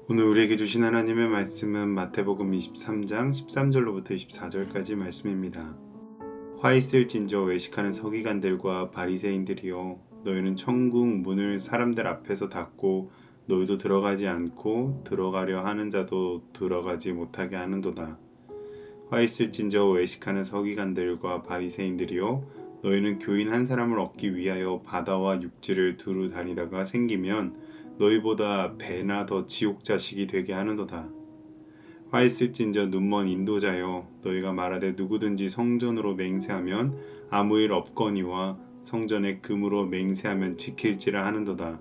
오늘 우리에게 주신 하나님의 말씀은 마태복음 23장 13절로부터 24절까지 말씀입니다. 화 있을진저 외식하는 서기관들과 바리새인들이여, 너희는 천국 문을 사람들 앞에서 닫고 너희도 들어가지 않고 들어가려 하는 자도 들어가지 못하게 하는도다. 화 있을진저 외식하는 서기관들과 바리새인들이여, 너희는 교인 한 사람을 얻기 위하여 바다와 육지를 두루 다니다가 생기면 너희보다 배나 더 지옥 자식이 되게 하는도다. 화 있을진저 눈먼 인도자여, 너희가 말하되 누구든지 성전으로 맹세하면 아무 일 없거니와 성전에 금으로 맹세하면 지킬지라 하는도다.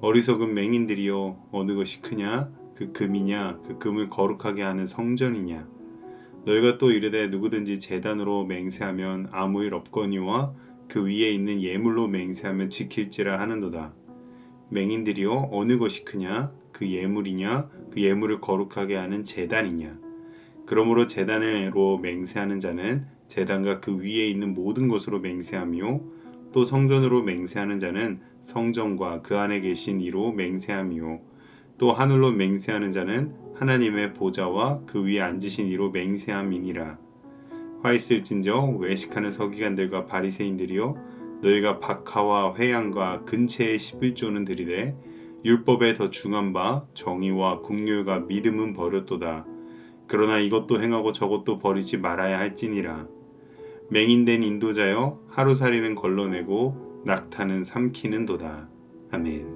어리석은 맹인들이여, 어느 것이 크냐? 그 금이냐? 그 금을 거룩하게 하는 성전이냐? 너희가 또 이르되 누구든지 제단으로 맹세하면 아무 일 없거니와 그 위에 있는 예물로 맹세하면 지킬지라 하는도다. 맹인들이여, 어느 것이 크냐? 그 예물이냐? 그 예물을 거룩하게 하는 제단이냐? 그러므로 제단으로 맹세하는 자는 제단과 그 위에 있는 모든 것으로 맹세하며, 또 성전으로 맹세하는 자는 성전과 그 안에 계신 이로 맹세하며, 또 하늘로 맹세하는 자는 하나님의 보좌와 그 위에 앉으신 이로 맹세함이니라. 화 있을진저 외식하는 서기관들과 바리새인들이여, 너희가 박하와 회양과 근체의 11조는 들이되 율법에 더 중한 바 정의와 긍휼과 믿음은 버렸도다. 그러나 이것도 행하고 저것도 버리지 말아야 할지니라. 맹인된 인도자여, 하루살이는 걸러내고 낙타는 삼키는도다. 아멘.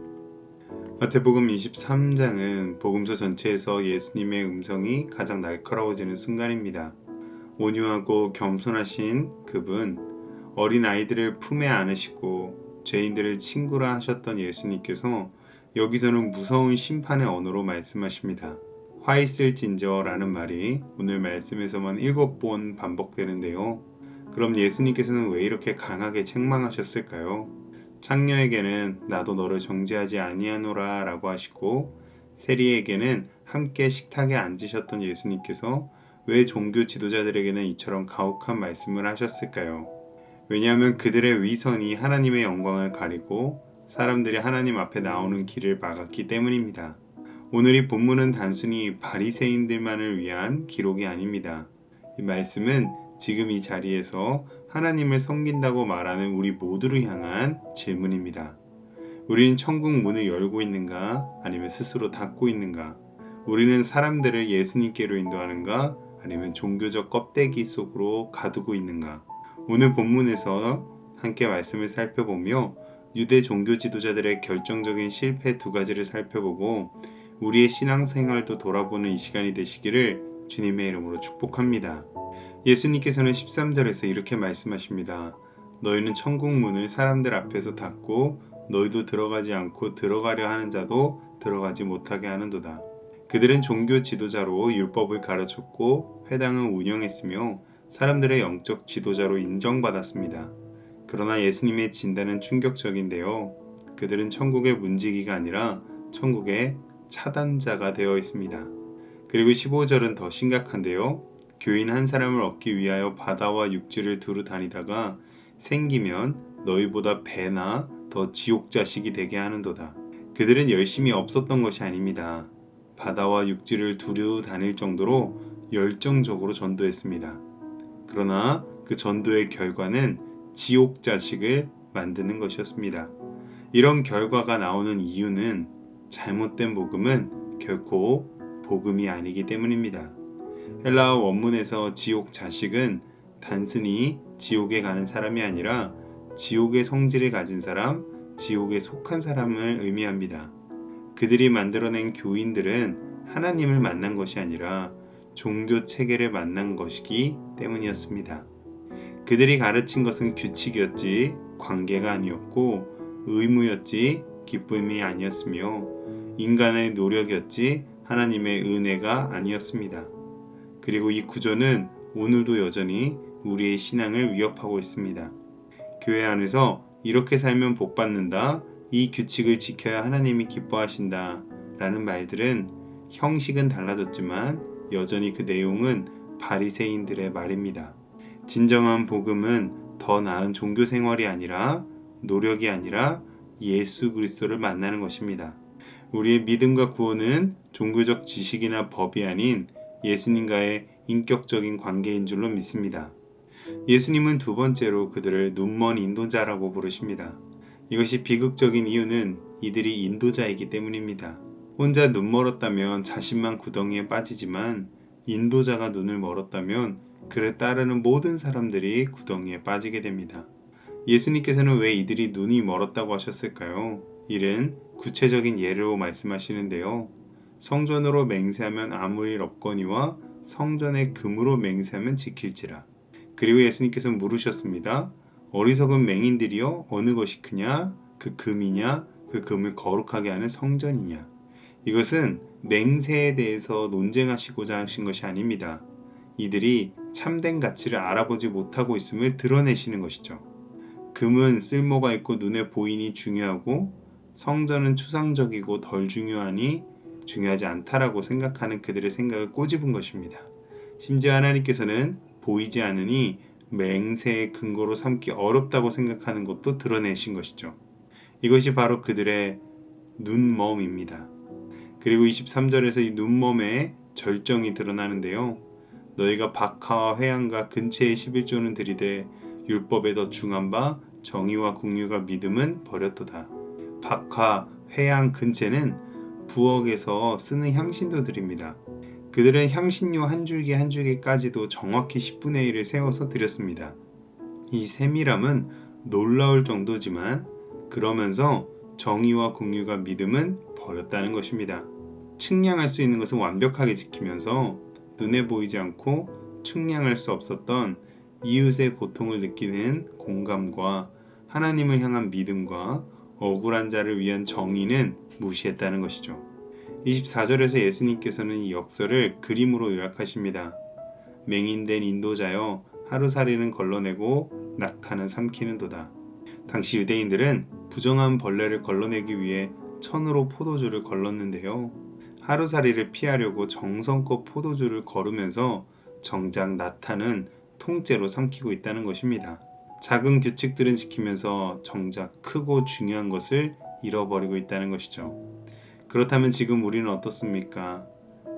마태복음 23장은 복음서 전체에서 예수님의 음성이 가장 날카로워지는 순간입니다. 온유하고 겸손하신 그분, 어린 아이들을 품에 안으시고 죄인들을 친구라 하셨던 예수님께서 여기서는 무서운 심판의 언어로 말씀하십니다. 화 있을진저라는 말이 오늘 말씀에서만 7번 반복되는데요. 그럼 예수님께서는 왜 이렇게 강하게 책망하셨을까요? 창녀에게는 나도 너를 정죄하지 아니하노라 라고 하시고, 세리에게는 함께 식탁에 앉으셨던 예수님께서 왜 종교 지도자들에게는 이처럼 가혹한 말씀을 하셨을까요? 왜냐하면 그들의 위선이 하나님의 영광을 가리고 사람들이 하나님 앞에 나오는 길을 막았기 때문입니다. 오늘 이 본문은 단순히 바리새인들만을 위한 기록이 아닙니다. 이 말씀은 지금 이 자리에서 하나님을 섬긴다고 말하는 우리 모두를 향한 질문입니다. 우리는 천국 문을 열고 있는가? 아니면 스스로 닫고 있는가? 우리는 사람들을 예수님께로 인도하는가? 아니면 종교적 껍데기 속으로 가두고 있는가? 오늘 본문에서 함께 말씀을 살펴보며 유대 종교 지도자들의 결정적인 실패 2가지를 살펴보고 우리의 신앙생활도 돌아보는 이 시간이 되시기를 주님의 이름으로 축복합니다. 예수님께서는 13절에서 이렇게 말씀하십니다. 너희는 천국 문을 사람들 앞에서 닫고 너희도 들어가지 않고 들어가려 하는 자도 들어가지 못하게 하는도다. 그들은 종교 지도자로 율법을 가르쳤고 회당을 운영했으며 사람들의 영적 지도자로 인정받았습니다. 그러나 예수님의 진단은 충격적인데요. 그들은 천국의 문지기가 아니라 천국의 차단자가 되어 있습니다. 그리고 15절은 더 심각한데요. 교인 한 사람을 얻기 위하여 바다와 육지를 두루 다니다가 생기면 너희보다 배나 더 지옥 자식이 되게 하는도다. 그들은 열심히 없었던 것이 아닙니다. 바다와 육지를 두루 다닐 정도로 열정적으로 전도했습니다. 그러나 그 전도의 결과는 지옥 자식을 만드는 것이었습니다. 이런 결과가 나오는 이유는 잘못된 복음은 결코 복음이 아니기 때문입니다. 헬라어 원문에서 지옥 자식은 단순히 지옥에 가는 사람이 아니라 지옥의 성질을 가진 사람, 지옥에 속한 사람을 의미합니다. 그들이 만들어낸 교인들은 하나님을 만난 것이 아니라 종교 체계를 만난 것이기 때문이었습니다. 그들이 가르친 것은 규칙이었지 관계가 아니었고, 의무였지 기쁨이 아니었으며, 인간의 노력이었지 하나님의 은혜가 아니었습니다. 그리고 이 구조는 오늘도 여전히 우리의 신앙을 위협하고 있습니다. 교회 안에서 이렇게 살면 복 받는다, 이 규칙을 지켜야 하나님이 기뻐하신다 라는 말들은 형식은 달라졌지만 여전히 그 내용은 바리새인들의 말입니다. 진정한 복음은 더 나은 종교 생활이 아니라, 노력이 아니라 예수 그리스도를 만나는 것입니다. 우리의 믿음과 구원은 종교적 지식이나 법이 아닌 예수님과의 인격적인 관계인 줄로 믿습니다. 예수님은 두 번째로 그들을 눈먼 인도자라고 부르십니다. 이것이 비극적인 이유는 이들이 인도자이기 때문입니다. 혼자 눈 멀었다면 자신만 구덩이에 빠지지만 인도자가 눈을 멀었다면 그를 따르는 모든 사람들이 구덩이에 빠지게 됩니다. 예수님께서는 왜 이들이 눈이 멀었다고 하셨을까요? 이는 구체적인 예로 말씀하시는데요. 성전으로 맹세하면 아무 일 없거니와 성전의 금으로 맹세하면 지킬지라. 그리고 예수님께서 물으셨습니다. 어리석은 맹인들이여 어느 것이 크냐? 그 금이냐? 그 금을 거룩하게 하는 성전이냐? 이것은 맹세에 대해서 논쟁하시고자 하신 것이 아닙니다. 이들이 참된 가치를 알아보지 못하고 있음을 드러내시는 것이죠. 금은 쓸모가 있고 눈에 보이니 중요하고 성전은 추상적이고 덜 중요하니 중요하지 않다라고 생각하는 그들의 생각을 꼬집은 것입니다. 심지어 하나님께서는 보이지 않으니 맹세의 근거로 삼기 어렵다고 생각하는 것도 드러내신 것이죠. 이것이 바로 그들의 눈멈입니다. 그리고 23절에서 이 눈멈의 절정이 드러나는데요. 너희가 박하와 회양과 근체의 11조는 들이되 율법에 더 중한 바 정의와 국류가 믿음은 버렸도다. 박하, 회양, 근체는 부엌에서 쓰는 향신료들입니다. 그들은 향신료 한 줄기 한 줄기까지도 정확히 10분의 1을 세워서 드렸습니다. 이 세밀함은 놀라울 정도지만 그러면서 정의와 국류가 믿음은 버렸다는 것입니다. 측량할 수 있는 것은 완벽하게 지키면서 눈에 보이지 않고 측량할 수 없었던 이웃의 고통을 느끼는 공감과 하나님을 향한 믿음과 억울한 자를 위한 정의는 무시했다는 것이죠. 24절에서 예수님께서는 이 역설을 그림으로 요약하십니다. 맹인된 인도자여 하루살이는 걸러내고 낙타는 삼키는도다. 당시 유대인들은 부정한 벌레를 걸러내기 위해 천으로 포도주를 걸렀는데요. 하루살이를 피하려고 정성껏 포도주를 거르면서 정작 낙타는 통째로 삼키고 있다는 것입니다. 작은 규칙들은 지키면서 정작 크고 중요한 것을 잃어버리고 있다는 것이죠. 그렇다면 지금 우리는 어떻습니까?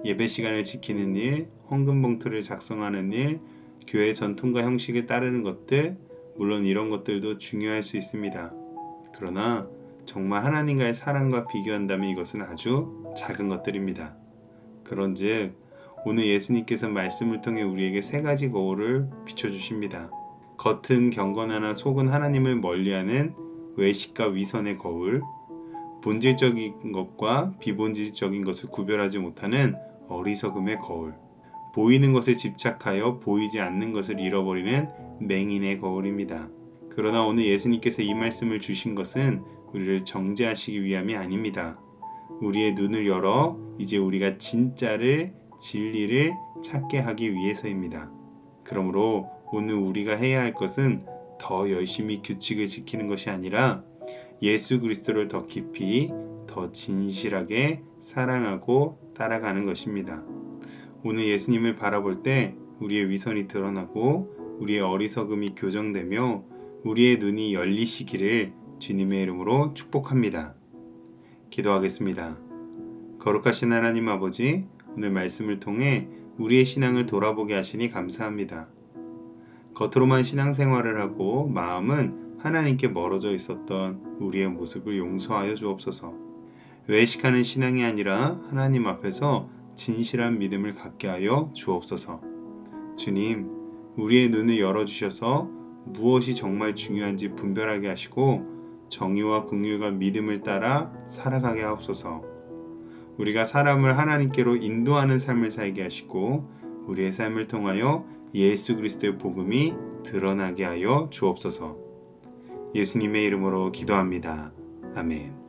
예배 시간을 지키는 일, 헌금 봉투를 작성하는 일, 교회 전통과 형식을 따르는 것들, 물론 이런 것들도 중요할 수 있습니다. 그러나 정말 하나님과의 사랑과 비교한다면 이것은 아주 작은 것들입니다. 그런즉 오늘 예수님께서 말씀을 통해 우리에게 세 가지 거울을 비춰주십니다. 겉은 경건하나 속은 하나님을 멀리하는 외식과 위선의 거울, 본질적인 것과 비본질적인 것을 구별하지 못하는 어리석음의 거울, 보이는 것에 집착하여 보이지 않는 것을 잃어버리는 맹인의 거울입니다. 그러나 오늘 예수님께서 이 말씀을 주신 것은 우리를 정죄하시기 위함이 아닙니다. 우리의 눈을 열어 이제 우리가 진리를 찾게 하기 위해서입니다. 그러므로 오늘 우리가 해야 할 것은 더 열심히 규칙을 지키는 것이 아니라 예수 그리스도를 더 깊이, 더 진실하게 사랑하고 따라가는 것입니다. 오늘 예수님을 바라볼 때 우리의 위선이 드러나고 우리의 어리석음이 교정되며 우리의 눈이 열리시기를 주님의 이름으로 축복합니다. 기도하겠습니다. 거룩하신 하나님 아버지, 오늘 말씀을 통해 우리의 신앙을 돌아보게 하시니 감사합니다. 겉으로만 신앙생활을 하고 마음은 하나님께 멀어져 있었던 우리의 모습을 용서하여 주옵소서. 외식하는 신앙이 아니라 하나님 앞에서 진실한 믿음을 갖게 하여 주옵소서. 주님, 우리의 눈을 열어주셔서 무엇이 정말 중요한지 분별하게 하시고 정의와 긍휼과 믿음을 따라 살아가게 하옵소서. 우리가 사람을 하나님께로 인도하는 삶을 살게 하시고 우리의 삶을 통하여 예수 그리스도의 복음이 드러나게 하여 주옵소서. 예수님의 이름으로 기도합니다. 아멘.